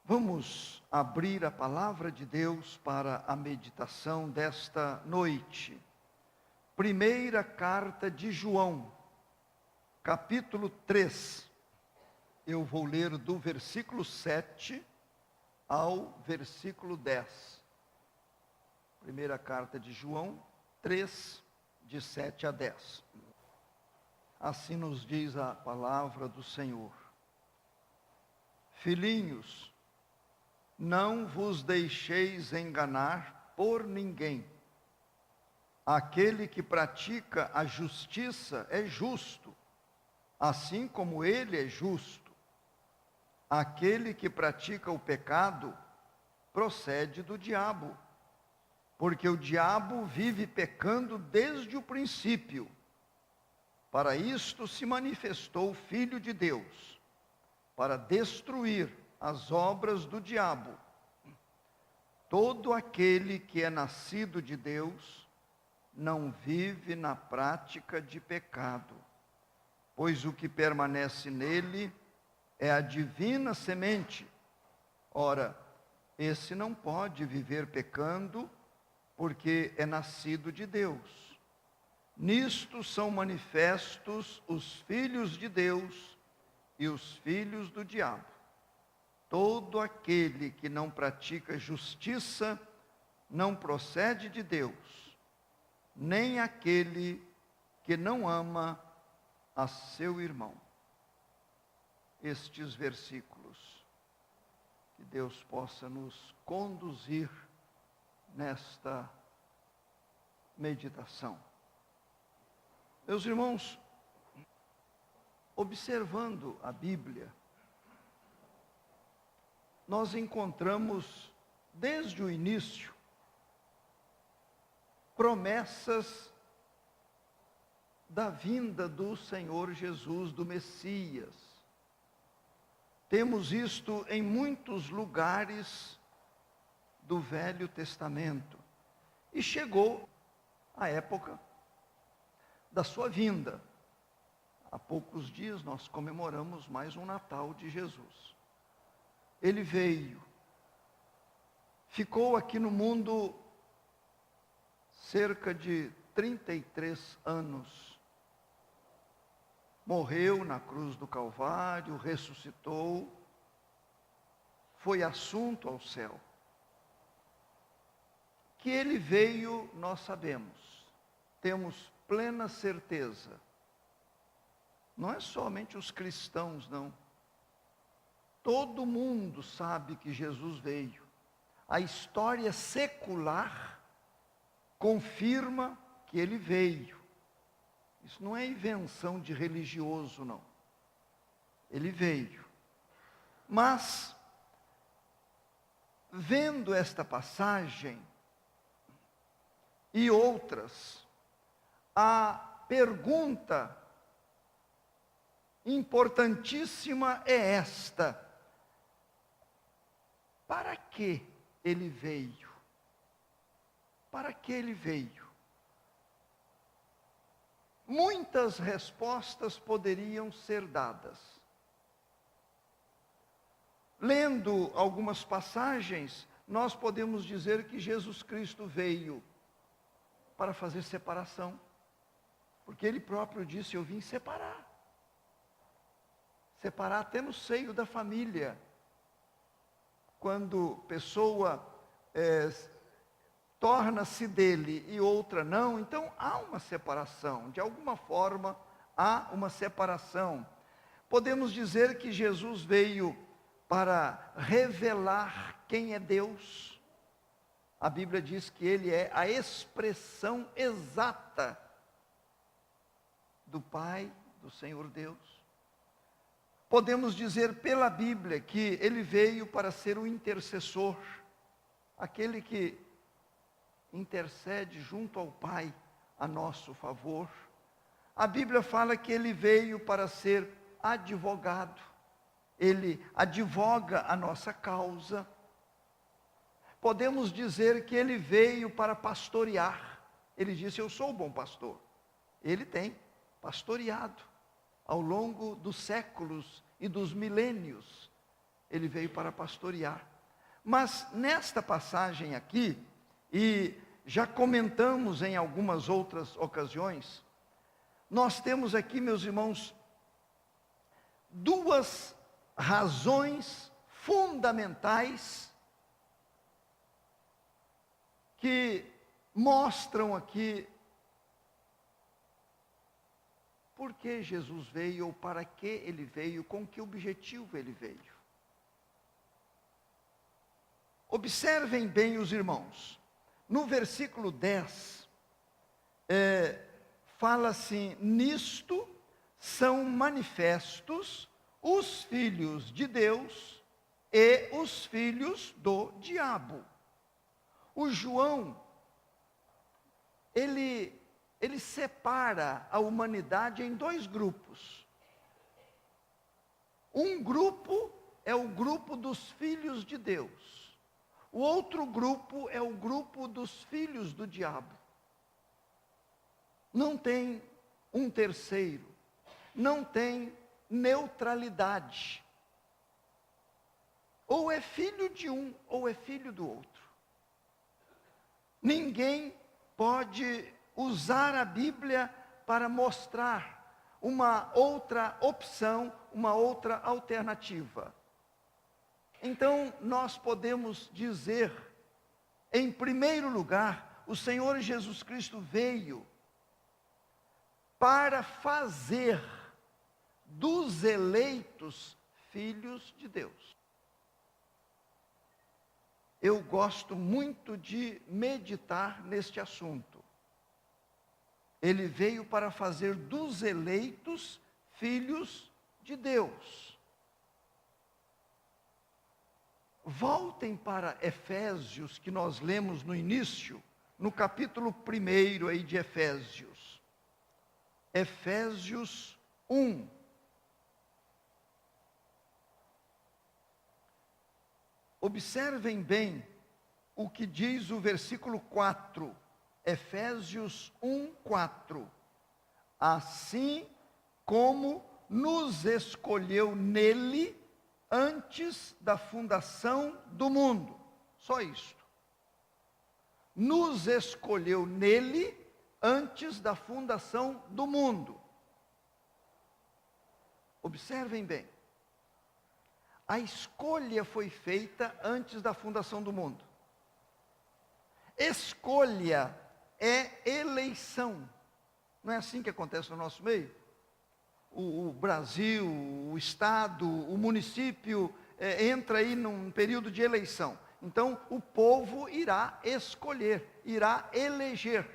Vamos abrir a palavra de Deus para a meditação desta noite. Primeira carta de João, capítulo 3. Eu vou ler do versículo 7 ao versículo 10. Primeira carta de João 3, de 7 a 10. Assim nos diz a palavra do Senhor. Filhinhos, não vos deixeis enganar por ninguém. Aquele que pratica a justiça é justo, assim como ele é justo. Aquele que pratica o pecado procede do diabo, porque o diabo vive pecando desde o princípio. Para isto se manifestou o Filho de Deus, para destruir as obras do diabo. Todo aquele que é nascido de Deus não vive na prática de pecado, pois o que permanece nele é a divina semente. Ora, esse não pode viver pecando, porque é nascido de Deus. Nisto são manifestos os filhos de Deus e os filhos do diabo. Todo aquele que não pratica justiça não procede de Deus, nem aquele que não ama a seu irmão. Estes versículos, que Deus possa nos conduzir nesta meditação. Meus irmãos, observando a Bíblia, nós encontramos, desde o início, promessas da vinda do Senhor Jesus, do Messias. Temos isto em muitos lugares do Velho Testamento. E chegou a época da sua vinda. Há poucos dias nós comemoramos mais um Natal de Jesus. Ele veio, ficou aqui no mundo cerca de 33 anos. Morreu na cruz do Calvário, ressuscitou, foi assunto ao céu. Que ele veio, nós sabemos, temos plena certeza. Não é somente os cristãos, não. Todo mundo sabe que Jesus veio. A história secular confirma que ele veio. Isso não é invenção de religioso, não. Ele veio. Mas, vendo esta passagem e outras, a pergunta importantíssima é esta: para que ele veio? Para que ele veio? Muitas respostas poderiam ser dadas. Lendo algumas passagens, nós podemos dizer que Jesus Cristo veio para fazer separação, porque ele próprio disse: eu vim separar até no seio da família. Quando pessoa torna-se dele e outra não, então há uma separação, de alguma forma há uma separação. Podemos dizer que Jesus veio para revelar quem é Deus. A Bíblia diz que ele é a expressão exata do Pai, do Senhor Deus. Podemos dizer pela Bíblia que ele veio para ser o intercessor, aquele que intercede junto ao Pai a nosso favor. A Bíblia fala que ele veio para ser advogado, ele advoga a nossa causa. Podemos dizer que ele veio para pastorear. Ele disse: eu sou o bom pastor. Ele tem pastoreado ao longo dos séculos e dos milênios. ele veio para pastorear. Mas nesta passagem aqui, e já comentamos em algumas outras ocasiões, nós temos aqui, meus irmãos, duas razões fundamentais que mostram aqui por que Jesus veio ou para que ele veio, com que objetivo ele veio. Observem bem os irmãos, no versículo 10, fala assim: nisto são manifestos os filhos de Deus e os filhos do diabo. O João, ele separa a humanidade em dois grupos. Um grupo é o grupo dos filhos de Deus. O outro grupo é o grupo dos filhos do diabo. Não tem um terceiro. Não tem neutralidade. Ou é filho de um, ou é filho do outro. Ninguém pode usar a Bíblia para mostrar uma outra opção, uma outra alternativa. Então, nós podemos dizer, em primeiro lugar, o Senhor Jesus Cristo veio para fazer dos eleitos filhos de Deus. Eu gosto muito de meditar neste assunto. Ele veio para fazer dos eleitos filhos de Deus. Voltem para Efésios, que nós lemos no início, no capítulo 1 aí de Efésios. Efésios 1. Observem bem o que diz o versículo 4, Efésios 1, 4. Assim como nos escolheu nele antes da fundação do mundo. Só isto. Nos escolheu nele antes da fundação do mundo. Observem bem. A escolha foi feita antes da fundação do mundo. Escolha é eleição. Não é assim que acontece no nosso meio? O Brasil, o Estado, o município entra aí num período de eleição. Então, o povo irá escolher, irá eleger.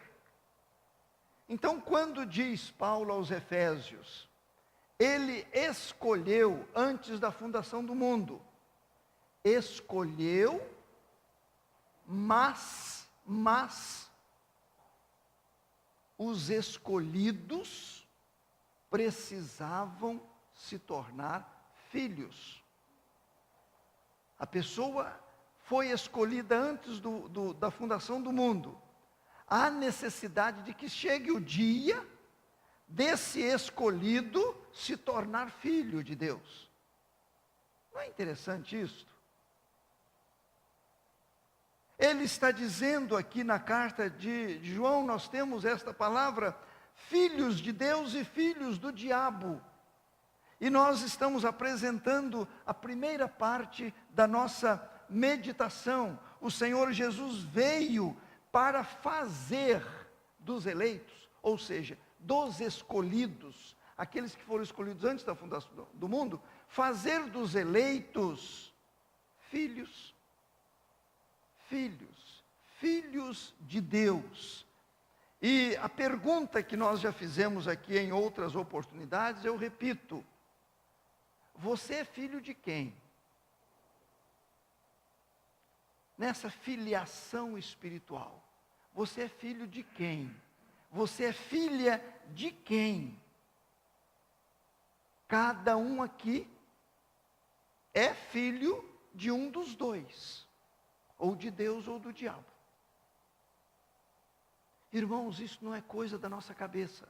Então, quando diz Paulo aos Efésios, ele escolheu antes da fundação do mundo. Escolheu, mas os escolhidos precisavam se tornar filhos. A pessoa foi escolhida antes da fundação do mundo. Há necessidade de que chegue o dia desse escolhido se tornar filho de Deus. Não é interessante isso? Ele está dizendo aqui na carta de João, nós temos esta palavra, filhos de Deus e filhos do diabo. E nós estamos apresentando a primeira parte da nossa meditação. O Senhor Jesus veio para fazer dos eleitos, ou seja, dos escolhidos, aqueles que foram escolhidos antes da fundação do mundo, fazer dos eleitos filhos de Deus. E a pergunta que nós já fizemos aqui em outras oportunidades, eu repito: você é filho de quem? Nessa filiação espiritual, você é filho de quem? Você é filha de quem? Cada um aqui é filho de um dos dois, ou de Deus ou do diabo. Irmãos, isso não é coisa da nossa cabeça.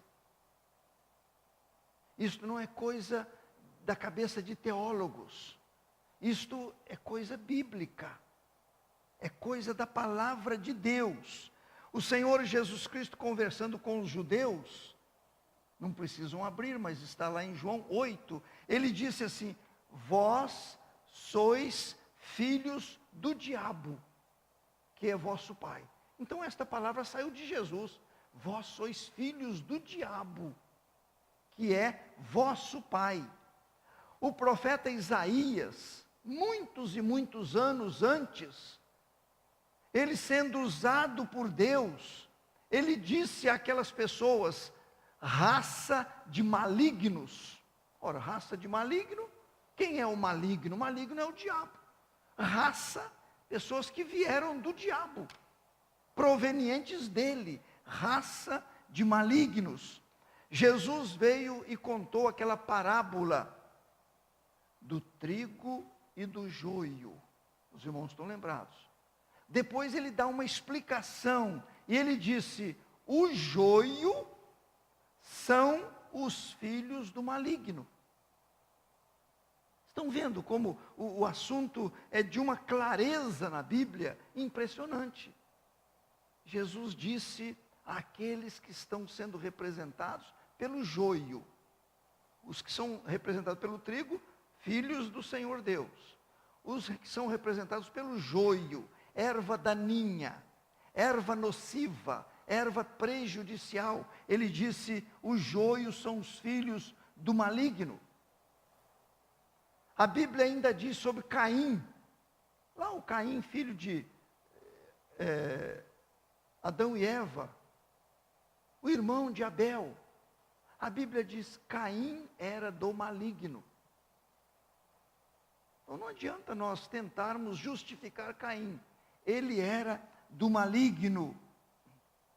Isso não é coisa da cabeça de teólogos. Isto é coisa bíblica, é coisa da palavra de Deus. O Senhor Jesus Cristo, conversando com os judeus, não precisam abrir, mas está lá em João 8, ele disse assim: vós sois filhos do diabo, que é vosso pai. Então esta palavra saiu de Jesus: vós sois filhos do diabo, que é vosso pai. O profeta Isaías, muitos e muitos anos antes, ele sendo usado por Deus, ele disse àquelas pessoas: raça de malignos. Ora, raça de maligno, quem é o maligno? O maligno é o diabo. Raça, pessoas que vieram do diabo, provenientes dele, raça de malignos. Jesus veio e contou aquela parábola do trigo e do joio. Os irmãos estão lembrados? Depois ele dá uma explicação, e ele disse: o joio são os filhos do maligno. Estão vendo como o assunto é de uma clareza na Bíblia impressionante. Jesus disse àqueles que estão sendo representados pelo joio, os que são representados pelo trigo, filhos do Senhor Deus. Os que são representados pelo joio, erva daninha, erva nociva, erva prejudicial. Ele disse: o joio são os filhos do maligno. A Bíblia ainda diz sobre Caim. Lá o Caim, filho de Adão e Eva, o irmão de Abel. A Bíblia diz: Caim era do maligno. Então não adianta nós tentarmos justificar Caim. Ele era do maligno.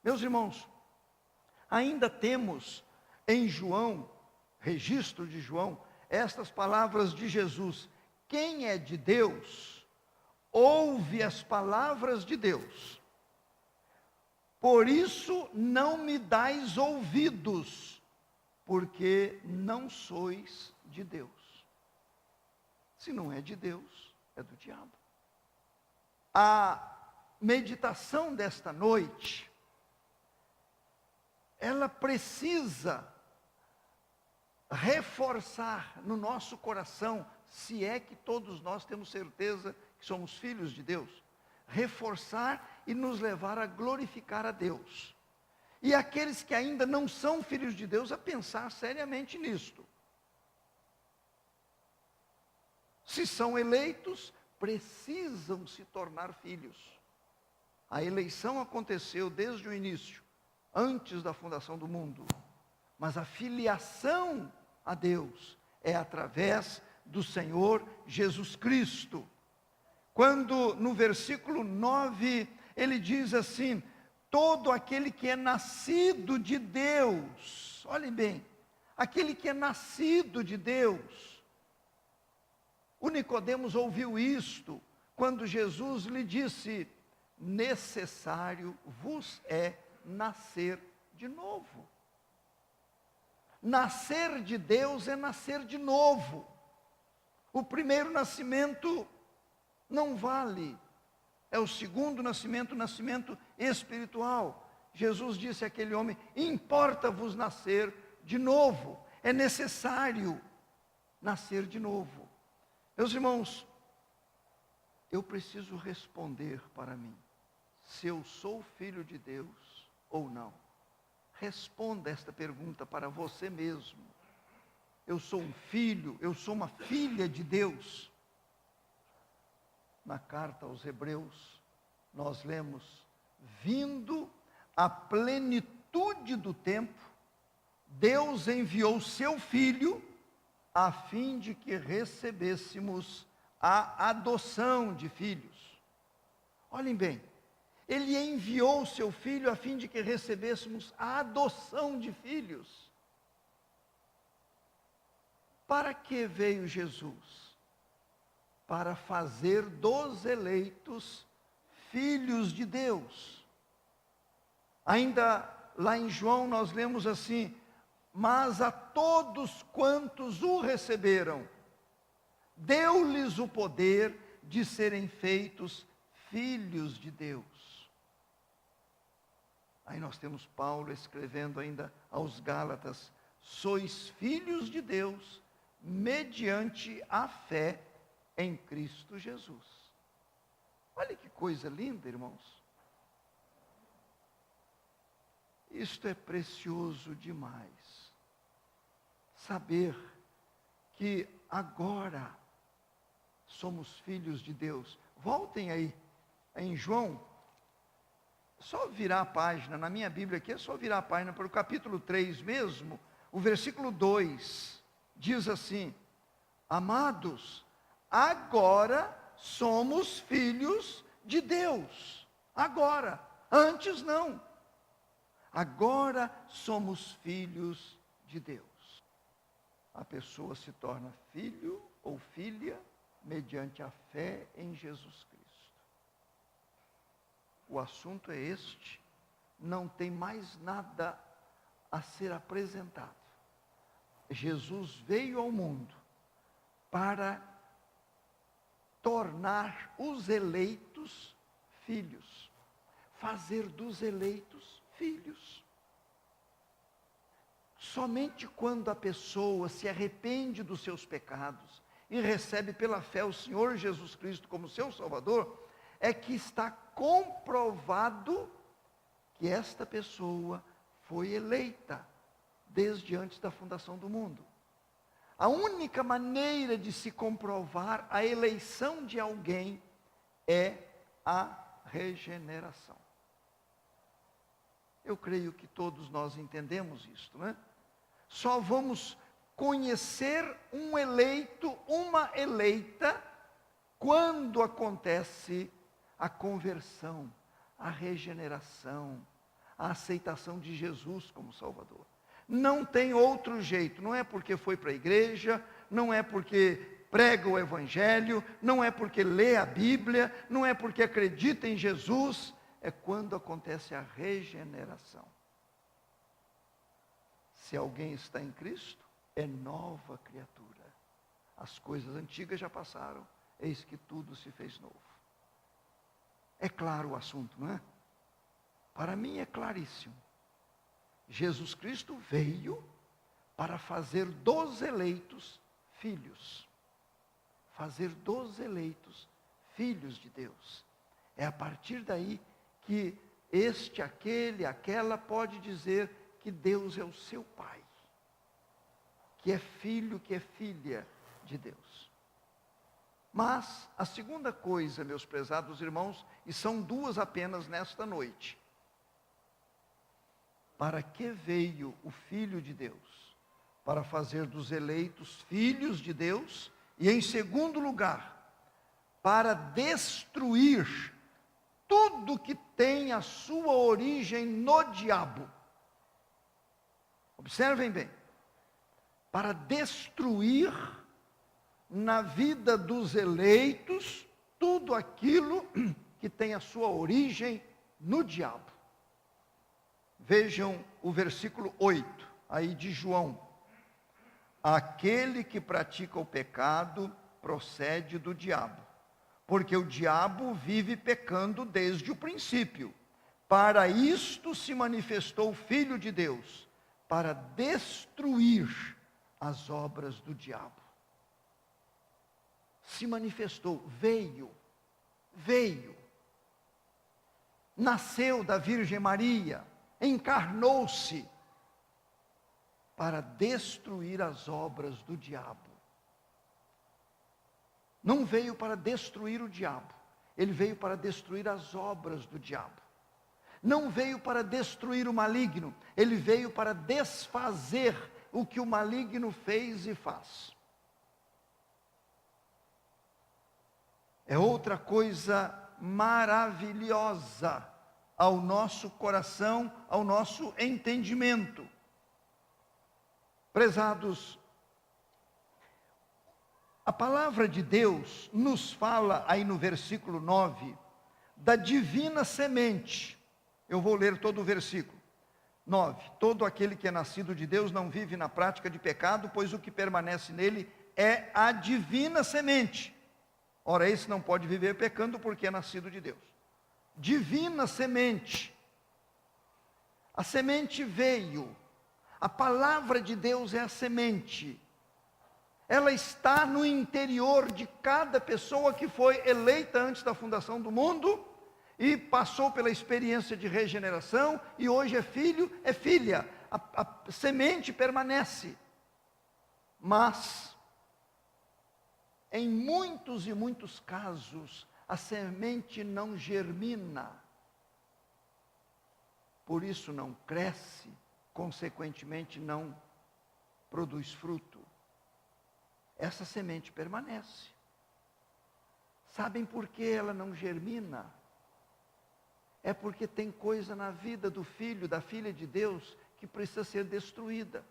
Meus irmãos, ainda temos em João, registro de João, estas palavras de Jesus: quem é de Deus, ouve as palavras de Deus. Por isso não me dais ouvidos, porque não sois de Deus. Se não é de Deus, é do diabo. A meditação desta noite, ela precisa reforçar no nosso coração, se é que todos nós temos certeza que somos filhos de Deus, reforçar e nos levar a glorificar a Deus. E aqueles que ainda não são filhos de Deus, a pensar seriamente nisto. Se são eleitos, precisam se tornar filhos. A eleição aconteceu desde o início, antes da fundação do mundo. Mas a filiação a Deus é através do Senhor Jesus Cristo. Quando no versículo 9, ele diz assim: todo aquele que é nascido de Deus, olhem bem, aquele que é nascido de Deus. O Nicodemos ouviu isto, quando Jesus lhe disse: necessário vos é nascer de novo. Nascer de Deus é nascer de novo. O primeiro nascimento não vale. É o segundo nascimento, o nascimento espiritual. Jesus disse àquele homem: importa-vos nascer de novo. É necessário nascer de novo. Meus irmãos, eu preciso responder para mim, se eu sou filho de Deus ou não. Responda esta pergunta para você mesmo. Eu sou um filho, eu sou uma filha de Deus. Na carta aos Hebreus, nós lemos: vindo a plenitude do tempo, Deus enviou seu Filho, a fim de que recebêssemos a adoção de filhos. Olhem bem, Ele enviou o seu Filho a fim de que recebêssemos a adoção de filhos. Para que veio Jesus? Para fazer dos eleitos filhos de Deus. Ainda lá em João nós lemos assim: mas a todos quantos o receberam, deu-lhes o poder de serem feitos filhos de Deus. Aí nós temos Paulo escrevendo ainda aos Gálatas: sois filhos de Deus, mediante a fé em Cristo Jesus. Olha que coisa linda, irmãos. Isto é precioso demais. Saber que agora somos filhos de Deus. Voltem aí, em João, só virar a página, na minha Bíblia aqui é só virar a página para o capítulo 3 mesmo, o versículo 2, diz assim: amados, agora somos filhos de Deus. Agora, antes não. Agora somos filhos de Deus. A pessoa se torna filho ou filha mediante a fé em Jesus Cristo. O assunto é este, não tem mais nada a ser apresentado. Jesus veio ao mundo para tornar os eleitos filhos, fazer dos eleitos filhos. Somente quando a pessoa se arrepende dos seus pecados e recebe pela fé o Senhor Jesus Cristo como seu Salvador, é que está comprovado que esta pessoa foi eleita desde antes da fundação do mundo. A única maneira de se comprovar a eleição de alguém é a regeneração. Eu creio que todos nós entendemos isto, né? Só vamos conhecer um eleito, uma eleita, quando acontece a conversão, a regeneração, a aceitação de Jesus como Salvador. Não tem outro jeito, não é porque foi para a igreja, não é porque prega o Evangelho, não é porque lê a Bíblia, não é porque acredita em Jesus, é quando acontece a regeneração. Se alguém está em Cristo, é nova criatura. As coisas antigas já passaram, eis que tudo se fez novo. É claro o assunto, não é? Para mim é claríssimo. Jesus Cristo veio para fazer dos eleitos filhos. Fazer dos eleitos filhos de Deus. É a partir daí que este, aquele, aquela pode dizer que Deus é o seu Pai. Que é filho, que é filha de Deus. Mas a segunda coisa, meus prezados irmãos, e são duas apenas nesta noite. Para que veio o Filho de Deus? Para fazer dos eleitos filhos de Deus. E em segundo lugar, para destruir tudo que tem a sua origem no diabo. Observem bem. Para destruir na vida dos eleitos tudo aquilo que tem a sua origem no diabo. Vejam o versículo 8, aí de João. Aquele que pratica o pecado procede do diabo, porque o diabo vive pecando desde o princípio. Para isto se manifestou o Filho de Deus, para destruir as obras do diabo. Se manifestou, veio, nasceu da Virgem Maria, encarnou-se para destruir as obras do diabo. Não veio para destruir o diabo, ele veio para destruir as obras do diabo. Não veio para destruir o maligno, ele veio para desfazer o que o maligno fez e faz. É outra coisa maravilhosa ao nosso coração, ao nosso entendimento. Prezados, a palavra de Deus nos fala aí no versículo 9, da divina semente. Eu vou ler todo o versículo. 9. Todo aquele que é nascido de Deus não vive na prática de pecado, pois o que permanece nele é a divina semente. Ora, esse não pode viver pecando porque é nascido de Deus. Divina semente. A semente veio. A palavra de Deus é a semente. Ela está no interior de cada pessoa que foi eleita antes da fundação do mundo e passou pela experiência de regeneração e hoje é filho, é filha. A semente permanece. Mas, em muitos e muitos casos, a semente não germina. Por isso não cresce, consequentemente não produz fruto. Essa semente permanece. Sabem por que ela não germina? É porque tem coisa na vida do filho, da filha de Deus, que precisa ser destruída.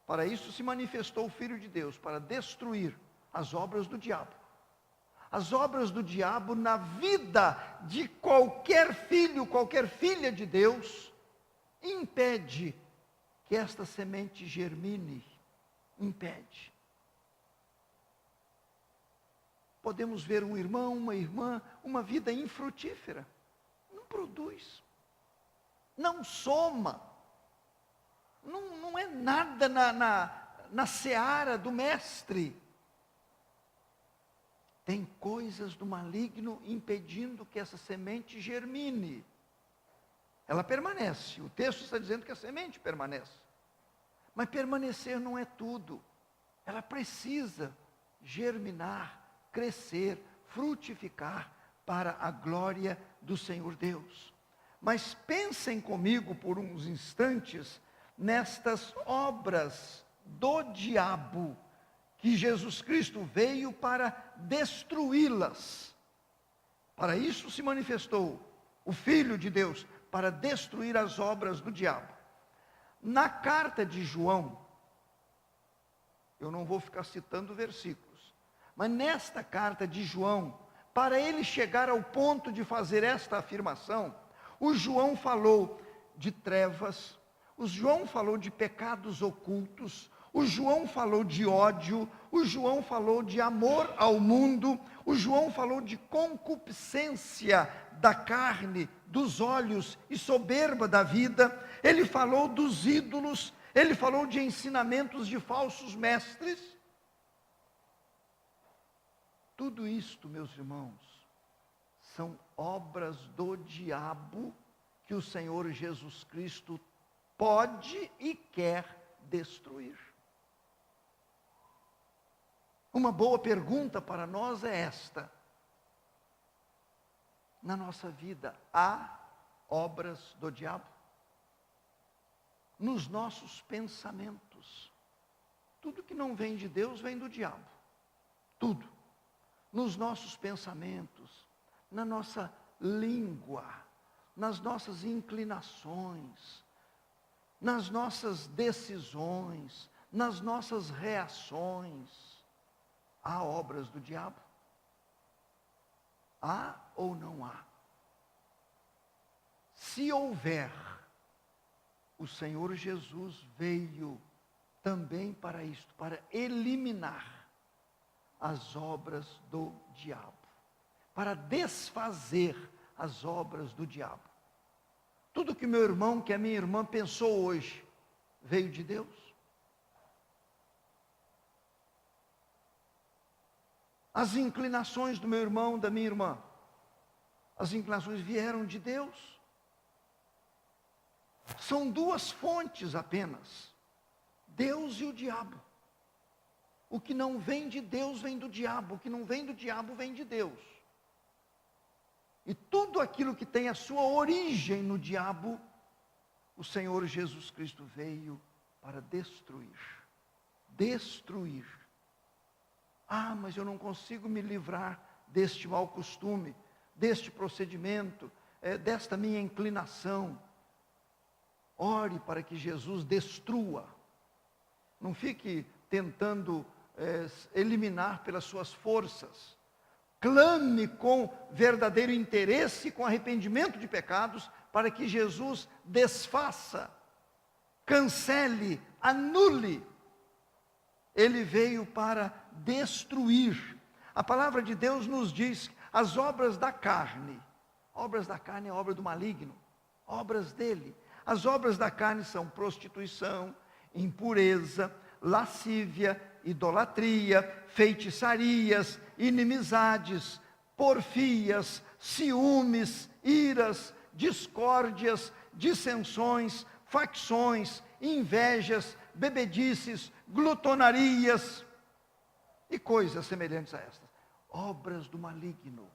Para isso se manifestou o Filho de Deus, para destruir as obras do diabo. As obras do diabo na vida de qualquer filho, qualquer filha de Deus, impede que esta semente germine. Impede. Podemos ver um irmão, uma irmã, uma vida infrutífera. Não produz. Não soma. Não é nada na seara do mestre. Tem coisas do maligno impedindo que essa semente germine. Ela permanece. O texto está dizendo que a semente permanece. Mas permanecer não é tudo. Ela precisa germinar, crescer, frutificar para a glória do Senhor Deus. Mas pensem comigo por uns instantes nestas obras do diabo, que Jesus Cristo veio para destruí-las. Para isso se manifestou o Filho de Deus, para destruir as obras do diabo. Na carta de João, eu não vou ficar citando versículos, mas nesta carta de João, para ele chegar ao ponto de fazer esta afirmação, o João falou de trevas, o João falou de pecados ocultos, o João falou de ódio, o João falou de amor ao mundo, o João falou de concupiscência da carne, dos olhos e soberba da vida, ele falou dos ídolos, ele falou de ensinamentos de falsos mestres. Tudo isto, meus irmãos, são obras do diabo que o Senhor Jesus Cristo pode e quer destruir. Uma boa pergunta para nós é esta: na nossa vida há obras do diabo? Nos nossos pensamentos, tudo que não vem de Deus vem do diabo, tudo. Nos nossos pensamentos, na nossa língua, nas nossas inclinações, nas nossas decisões, nas nossas reações, há obras do diabo? Há ou não há? Se houver, o Senhor Jesus veio também para isto, para eliminar as obras do diabo, para desfazer as obras do diabo. Tudo que meu irmão, que a minha irmã pensou hoje, veio de Deus? As inclinações do meu irmão, da minha irmã, as inclinações vieram de Deus? São duas fontes apenas, Deus e o diabo. O que não vem de Deus vem do diabo, o que não vem do diabo vem de Deus. E tudo aquilo que tem a sua origem no diabo, o Senhor Jesus Cristo veio para destruir. Destruir. Ah, mas eu não consigo me livrar deste mau costume, deste procedimento, desta minha inclinação. Ore para que Jesus destrua. Não fique tentando eliminar pelas suas forças. Clame com verdadeiro interesse, com arrependimento de pecados, para que Jesus desfaça, cancele, anule ele veio para destruir. A palavra de Deus nos diz, as obras da carne é obra do maligno, obras dele. As obras da carne são prostituição, impureza, lascívia, idolatria, feitiçarias, inimizades, porfias, ciúmes, iras, discórdias, dissensões, facções, invejas, bebedices, glutonarias e coisas semelhantes a estas. Obras do maligno.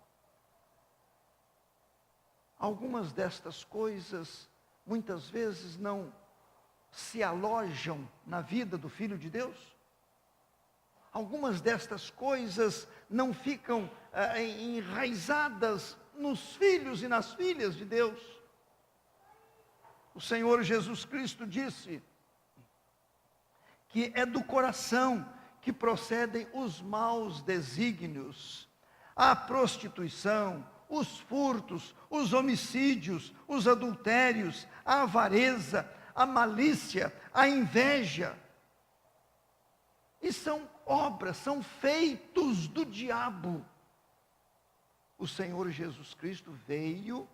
Algumas destas coisas, muitas vezes, não se alojam na vida do Filho de Deus. Algumas destas coisas não ficam enraizadas nos filhos e nas filhas de Deus. O Senhor Jesus Cristo disse que é do coração que procedem os maus desígnios, a prostituição, os furtos, os homicídios, os adultérios, a avareza, a malícia, a inveja. E são obras, são feitos do diabo. O Senhor Jesus Cristo veio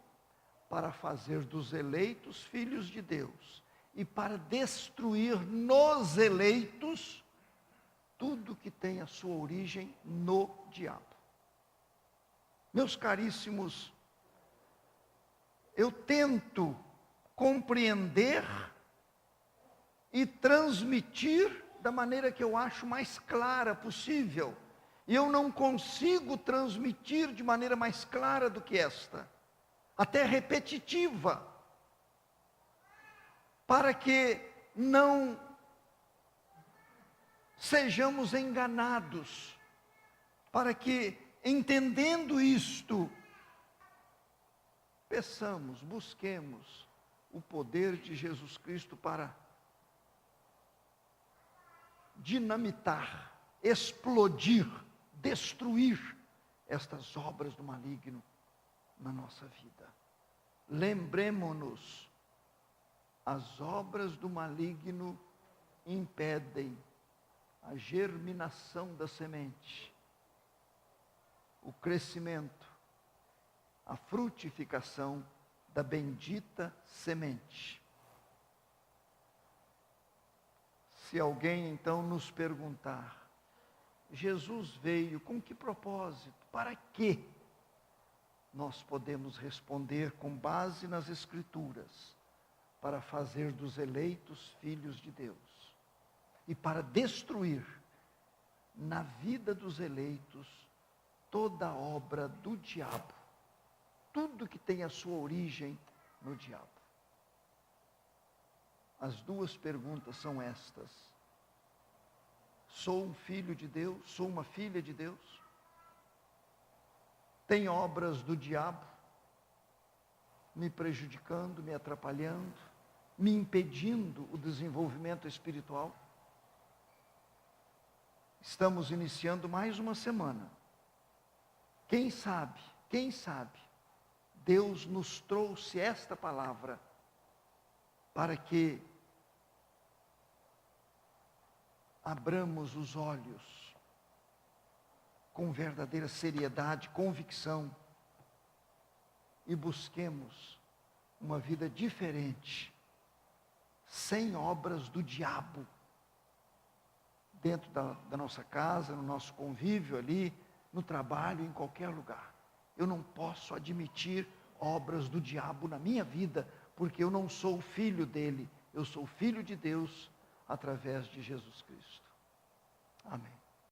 para fazer dos eleitos filhos de Deus e para destruir nos eleitos tudo que tem a sua origem no diabo. Meus caríssimos, eu tento compreender e transmitir da maneira que eu acho mais clara possível. E eu não consigo transmitir de maneira mais clara do que esta, até repetitiva, para que não sejamos enganados, para que, entendendo isto, peçamos, busquemos o poder de Jesus Cristo para dinamitar, explodir, destruir estas obras do maligno na nossa vida. Lembremo-nos, as obras do maligno impedem a germinação da semente, o crescimento, a frutificação da bendita semente. Se alguém então nos perguntar, Jesus veio com que propósito? Para quê? Nós podemos responder com base nas Escrituras, para fazer dos eleitos filhos de Deus e para destruir na vida dos eleitos toda obra do diabo, tudo que tem a sua origem no diabo. As duas perguntas são estas: sou um filho de Deus? Sou uma filha de Deus? Tem obras do diabo me prejudicando, me atrapalhando, me impedindo o desenvolvimento espiritual? Estamos iniciando mais uma semana. Quem sabe, Deus nos trouxe esta palavra para que abramos os olhos com verdadeira seriedade, convicção, e busquemos uma vida diferente, sem obras do diabo, dentro da nossa casa, no nosso convívio ali, no trabalho, em qualquer lugar. Eu não posso admitir obras do diabo na minha vida, porque eu não sou filho dele, eu sou filho de Deus através de Jesus Cristo. Amém.